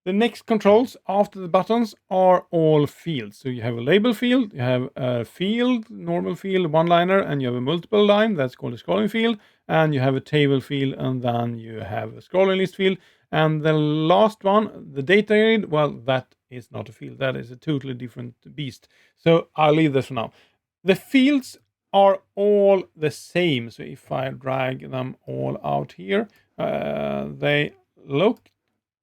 The next controls after the buttons are all fields. So you have a label field, you have a field, normal field, one-liner, and you have a multiple line, that's called a scrolling field, and you have a table field, and then you have a scrolling list field. And the last one, the data grid, well, that is not a field, that is a totally different beast. So I'll leave this for now. The fields are all the same. So if I drag them all out here, they look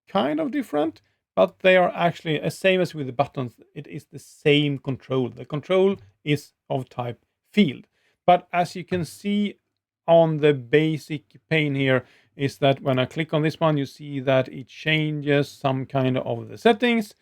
kind of different, but they are actually the same as with the buttons. It is the same control. The control is of type field. But as you can see on the basic pane here, is that when I click on this one, you see that it changes some kind of the settings.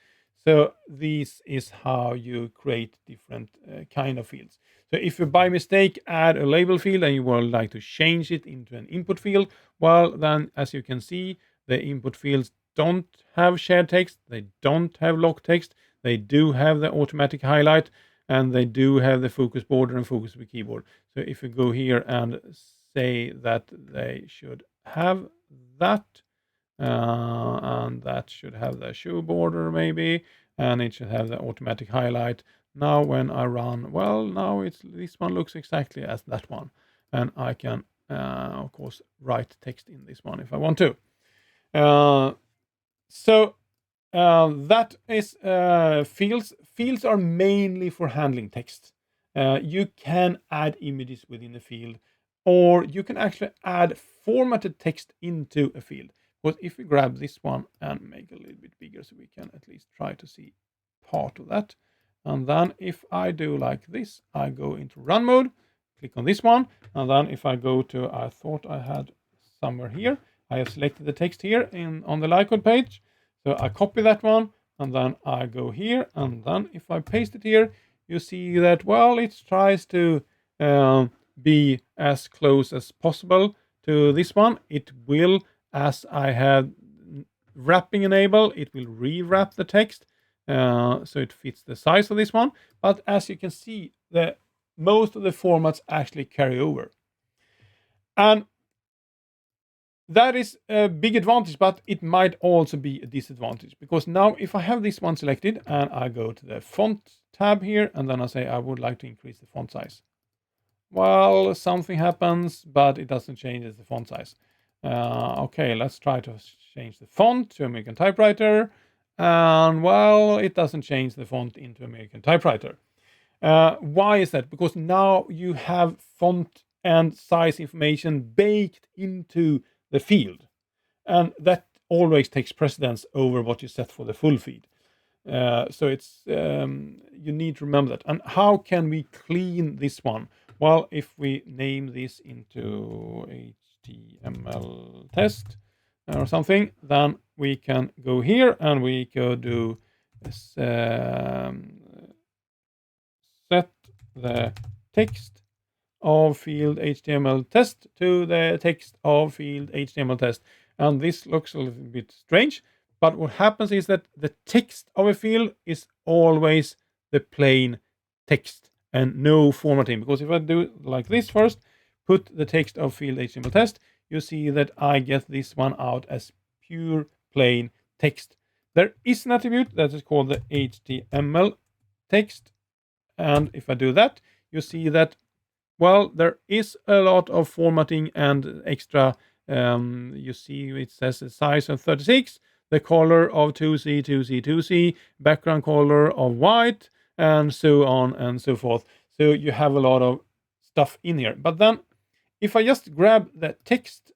So this is how you create different kind of fields. So if you by mistake add a label field and you would like to change it into an input field, well, then as you can see, the input fields don't have shared text, they don't have lock text, they do have the automatic highlight, and they do have the focus border and focus with keyboard. So if you go here and say that they should have that, and that should have the shoe border maybe, and it should have the automatic highlight. Now when I run, well, now this one looks exactly as that one, and I can of course write text in this one if I want to. So that is fields. Fields are mainly for handling text. You can add images within a field, or you can actually add formatted text into a field. But if we grab this one and make it a little bit bigger so we can at least try to see part of that. And then if I do like this, I go into run mode, click on this one, and then if I go to, I thought I had somewhere here, I have selected the text here on the LiveCode page. So I copy that one, and then I go here, and then if I paste it here, you see that, well, it tries to be as close as possible to this one. It will, as I have wrapping enabled, it will rewrap the text so it fits the size of this one. But as you can see, most of the formats actually carry over. And that is a big advantage, but it might also be a disadvantage, because now if I have this one selected and I go to the font tab here and then I say I would like to increase the font size, well, something happens, but it doesn't change the font size. Okay, let's try to change the font to American typewriter, and well, it doesn't change the font into American typewriter. Why is that? Because now you have font and size information baked into the field, and that always takes precedence over what you set for the full feed. So it's you need to remember that. And how can we clean this one? Well, if we name this into HTML test or something, then we can go here and we could do set the text of field HTML test to the text of field HTML test. And this looks a little bit strange, but what happens is that the text of a field is always the plain text and no formatting. Because if I do like this first, put the text of field HTML test, you see that I get this one out as pure plain text. There is an attribute that is called the HTML text. And if I do that, you see that, well, there is a lot of formatting and extra. You see it says the size of 36, the color of 2C, 2C, 2C, background color of white, and so on and so forth. So you have a lot of stuff in here. But then if I just grab the text,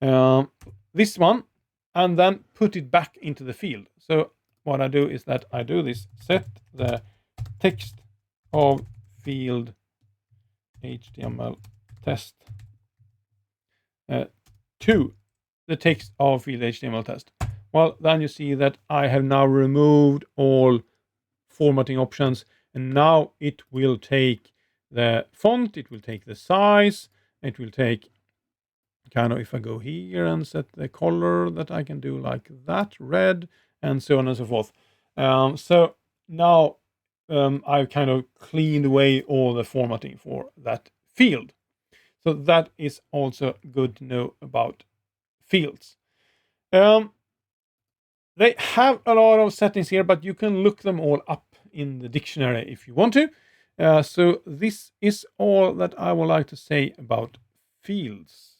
this one, and then put it back into the field. So what I do is that I do this, set the text of field HTML test to the text of field HTML test. Well, then you see that I have now removed all formatting options, and now it will take the font, it will take the size, it will take kind of, if I go here and set the color, that I can do like that, red, and so on and so forth. So now I've kind of cleaned away all the formatting for that field. So that is also good to know about fields. They have a lot of settings here, but you can look them all up in the dictionary if you want to. So this is all that I would like to say about fields.